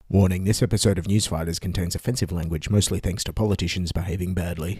Warning, this episode of Newsfighters contains offensive language, mostly thanks to politicians behaving badly.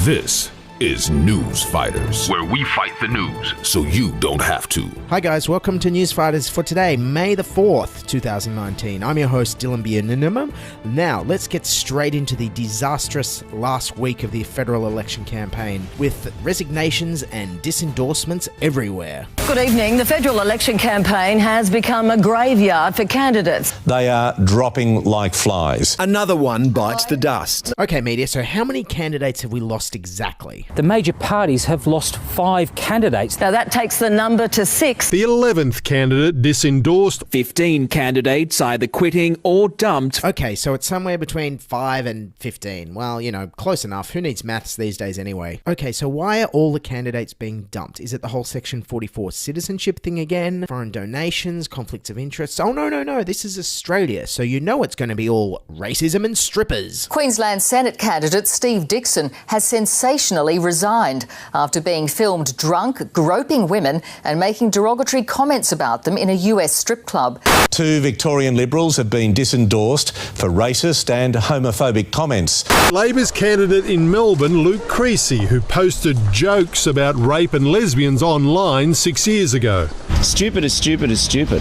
This is Newsfighters, where we fight the news so you don't have to. Hi guys, welcome to Newsfighters for today, May the 4th, 2019. I'm your host, Dylan Bianinimum. Now, let's get straight into the disastrous last week of the federal election campaign, with resignations and disendorsements everywhere. Good evening. The federal election campaign has become a graveyard for candidates. They are dropping like flies. Another one bites the dust. Okay, media, so how many candidates have we lost exactly? The major parties have lost 5 candidates. Now that takes the number to 6. The 11th candidate disendorsed. 15 candidates either quitting or dumped. Okay, so it's somewhere between 5 and 15. Well, you know, close enough. Who needs maths these days anyway? Okay, so why are all the candidates being dumped? Is it the whole Section 44 citizenship thing again? Foreign donations, conflicts of interest? Oh, no. This is Australia, so you know it's going to be all racism and strippers. Queensland Senate candidate Steve Dixon has sensationally resigned after being filmed drunk, groping women and making derogatory comments about them in a US strip club. 2 Victorian Liberals have been disendorsed for racist and homophobic comments. Labor's candidate in Melbourne, Luke Creasy, who posted jokes about rape and lesbians online 6 years ago. Stupid is stupid is stupid.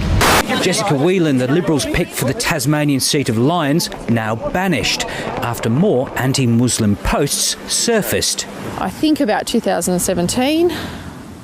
Jessica Whelan, the Liberals picked for the Tasmanian seat of Lyons, now banished after more anti-Muslim posts surfaced. I think about 2017,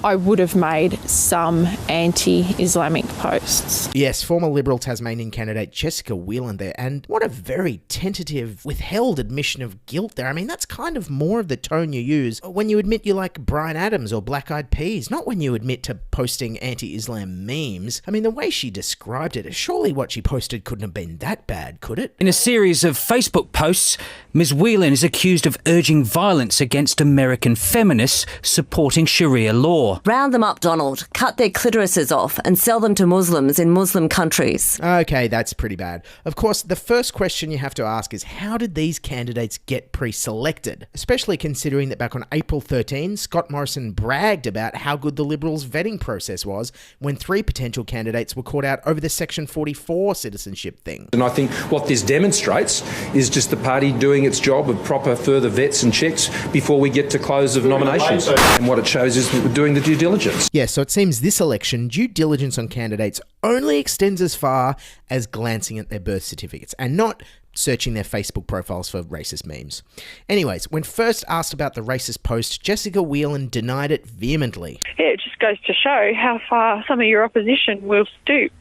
I would have made some anti-Islamic posts. Yes, former Liberal Tasmanian candidate Jessica Whelan there, and what a very tentative, withheld admission of guilt there. I mean, that's kind of more of the tone you use when you admit you like Bryan Adams or Black Eyed Peas, not when you admit to posting anti-Islam memes. I mean, the way she described it, surely what she posted couldn't have been that bad, could it? In a series of Facebook posts, Ms. Whelan is accused of urging violence against American feminists supporting Sharia law. Round them up, Donald. Cut their clitorises off and sell them to Muslims in Muslim countries. Okay, that's pretty bad. Of course, the first question you have to ask is, how did these candidates get pre-selected? Especially considering that back on April 13, Scott Morrison bragged about how good the Liberals' vetting process was when 3 potential candidates were caught out over the Section 44 citizenship thing. And I think what this demonstrates is just the party doing its job of proper further vets and checks before we get to close of nominations. And what it shows is that we're doing the due diligence. Yeah, so it seems this election, due diligence on candidates only extends as far as glancing at their birth certificates and not searching their Facebook profiles for racist memes. Anyways, when first asked about the racist post, Jessica Whelan denied it vehemently. Yeah, it just goes to show how far some of your opposition will stoop.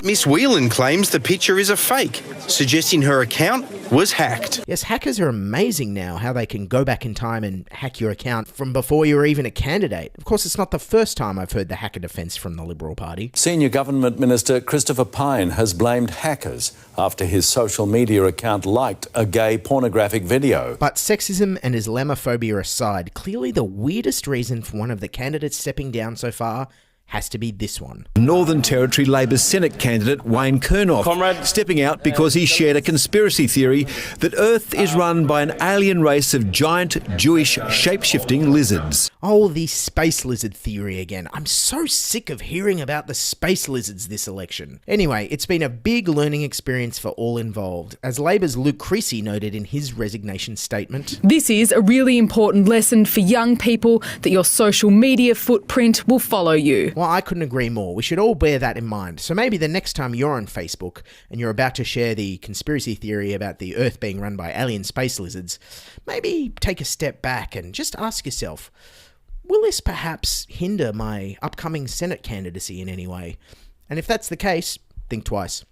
Miss Whelan claims the picture is a fake, suggesting her account was hacked. Yes, hackers are amazing now, how they can go back in time and hack your account from before you were even a candidate. Of course, it's not the first time I've heard the hacker defence from the Liberal Party. Senior Government Minister Christopher Pyne has blamed hackers after his social media account liked a gay pornographic video. But sexism and Islamophobia aside, clearly the weirdest reason for one of the candidates stepping down so far has to be this one. Northern Territory Labor Senate candidate Wayne Kernoff stepping out because he shared a conspiracy theory that Earth is run by an alien race of giant Jewish shape-shifting lizards. Oh, the space lizard theory again. I'm so sick of hearing about the space lizards this election. Anyway, it's been a big learning experience for all involved, as Labor's Luke Creasy noted in his resignation statement. This is a really important lesson for young people that your social media footprint will follow you. Well, I couldn't agree more. We should all bear that in mind. So maybe the next time you're on Facebook and you're about to share the conspiracy theory about the Earth being run by alien space lizards, maybe take a step back and just ask yourself, will this perhaps hinder my upcoming Senate candidacy in any way? And if that's the case, think twice.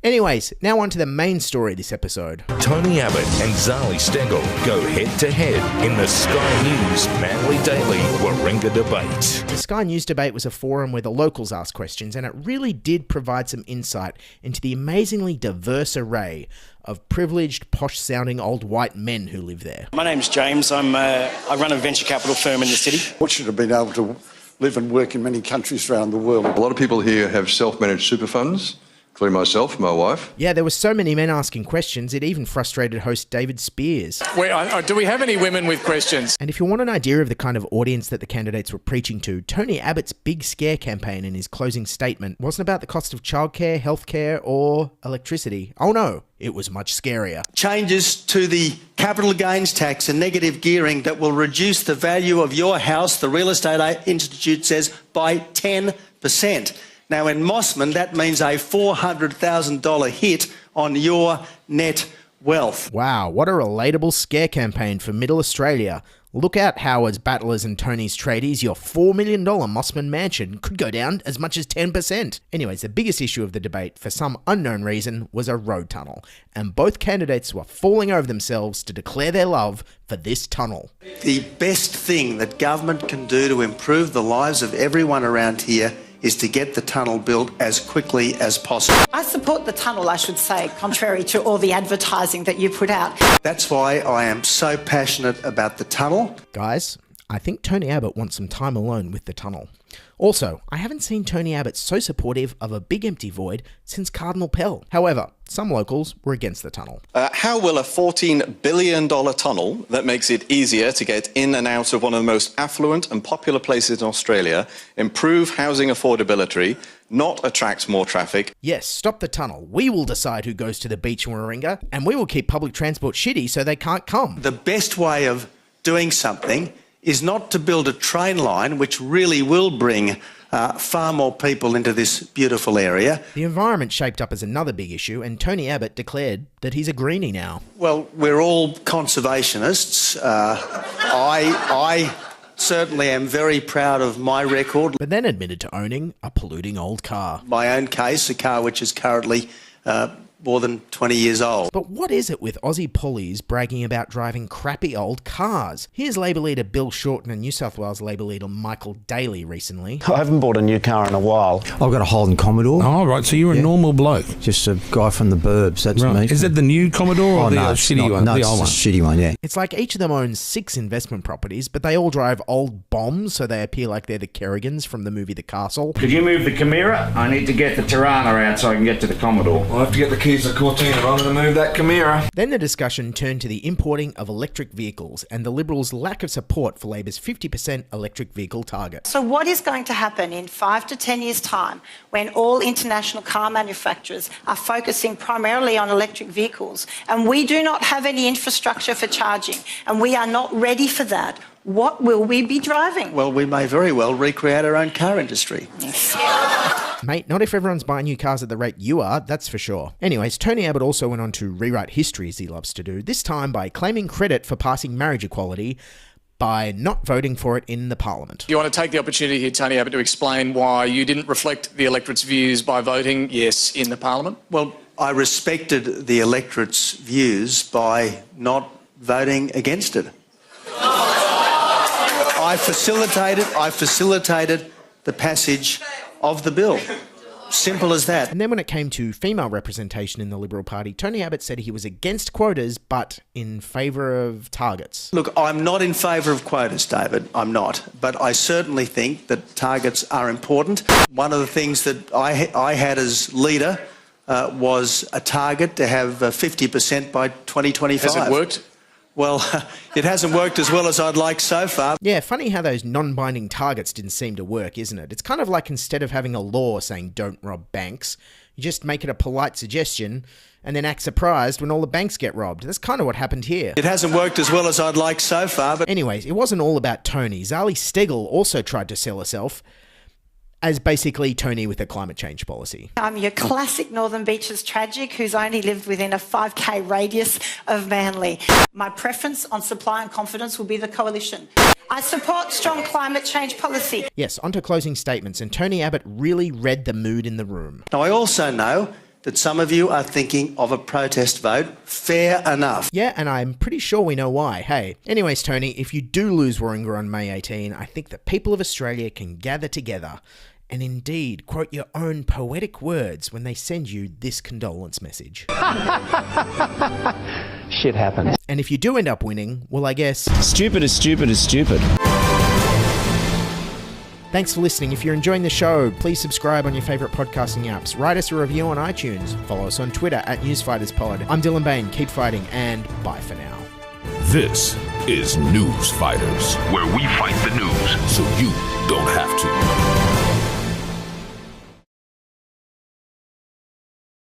Anyways, now on to the main story this episode. Tony Abbott and Zali Steggall go head-to-head in the Sky News Manly Daily Warringah debate. The Sky News debate was a forum where the locals asked questions, and it really did provide some insight into the amazingly diverse array of privileged, posh-sounding old white men who live there. My name's James. I run a venture capital firm in the city. Fortunate to have been able to live and work in many countries around the world. A lot of people here have self-managed super funds. including myself, my wife. Yeah, there were so many men asking questions, it even frustrated host David Spears. Do we have any women with questions? And if you want an idea of the kind of audience that the candidates were preaching to, Tony Abbott's big scare campaign in his closing statement wasn't about the cost of childcare, healthcare, or electricity. Oh no, it was much scarier. Changes to the capital gains tax and negative gearing that will reduce the value of your house, the Real Estate Institute says, by 10%. Now, in Mossman, that means a $400,000 hit on your net wealth. Wow, what a relatable scare campaign for Middle Australia. Look out, Howard's, Battlers and Tony's tradies. Your $4 million Mossman mansion could go down as much as 10%. Anyways, the biggest issue of the debate, for some unknown reason, was a road tunnel. And both candidates were falling over themselves to declare their love for this tunnel. The best thing that government can do to improve the lives of everyone around here is to get the tunnel built as quickly as possible. I support the tunnel, I should say, contrary to all the advertising that you put out. That's why I am so passionate about the tunnel. Guys, I think Tony Abbott wants some time alone with the tunnel. Also, I haven't seen Tony Abbott so supportive of a big empty void since Cardinal Pell. However, some locals were against the tunnel. How will a $14 billion tunnel that makes it easier to get in and out of one of the most affluent and popular places in Australia improve housing affordability, not attract more traffic? Yes, stop the tunnel. We will decide who goes to the beach in Warringah, and we will keep public transport shitty so they can't come. The best way of doing something is not to build a train line, which really will bring far more people into this beautiful area. The environment shaped up as another big issue, and Tony Abbott declared that he's a greenie now. Well, we're all conservationists. I certainly am very proud of my record. But then admitted to owning a polluting old car. My own case, a car which is currently more than 20 years old. But what is it with Aussie pollies bragging about driving crappy old cars? Here's Labor leader Bill Shorten and New South Wales Labor leader Michael Daley recently. I haven't bought a new car in a while. I've got a Holden Commodore. Oh, right, so you're a normal bloke. Just a guy from the burbs, that's me. Is that the new Commodore or the shitty one? No, the it's old the one? shitty one, yeah. It's like each of them owns 6 investment properties, but they all drive old bombs, so they appear like they're the Kerrigans from the movie The Castle. Could you move the Chimera? I need to get the Tirana out so I can get to the Commodore. I'll have to get the keys to Cortina. I'm going to move that Chimera. Then the discussion turned to the importing of electric vehicles and the Liberals' lack of support for Labor's 50% electric vehicle target. So what is going to happen in 5 to 10 years' time when all international car manufacturers are focusing primarily on electric vehicles and we do not have any infrastructure for charging and we are not ready for that? What will we be driving? Well, we may very well recreate our own car industry. Mate, not if everyone's buying new cars at the rate you are, that's for sure. Anyways, Tony Abbott also went on to rewrite history, as he loves to do, this time by claiming credit for passing marriage equality by not voting for it in the Parliament. Do you want to take the opportunity here, Tony Abbott, to explain why you didn't reflect the electorate's views by voting yes in the Parliament? Well, I respected the electorate's views by not voting against it. I facilitated the passage of the bill. Simple as that. And then when it came to female representation in the Liberal Party, Tony Abbott said he was against quotas, but in favour of targets. Look, I'm not in favour of quotas, David. I'm not. But I certainly think that targets are important. One of the things that I had as leader was a target to have 50% by 2025. Has it worked? Well, it hasn't worked as well as I'd like so far. Yeah, funny how those non-binding targets didn't seem to work, isn't it? It's kind of like instead of having a law saying don't rob banks, you just make it a polite suggestion and then act surprised when all the banks get robbed. That's kind of what happened here. It hasn't worked as well as I'd like so far. But anyways, it wasn't all about Tony. Zali Steggall also tried to sell herself as basically Tony with a climate change policy. I'm your classic Northern Beaches tragic who's only lived within a 5k radius of Manly. My preference on supply and confidence will be the coalition. I support strong climate change policy. Yes, onto closing statements, and Tony Abbott really read the mood in the room. Now, I also know that some of you are thinking of a protest vote. Fair enough. Yeah, and I'm pretty sure we know why. Hey, anyways, Tony, if you do lose Warringah on May 18, I think the people of Australia can gather together and indeed quote your own poetic words when they send you this condolence message. Shit happens. And if you do end up winning, well, I guess... Stupid is stupid is stupid. Thanks for listening. If you're enjoying the show, please subscribe on your favourite podcasting apps. Write us a review on iTunes. Follow us on Twitter @NewsFightersPod. I'm Dylan Bain. Keep fighting, and bye for now. This is News Fighters, where we fight the news so you don't have to.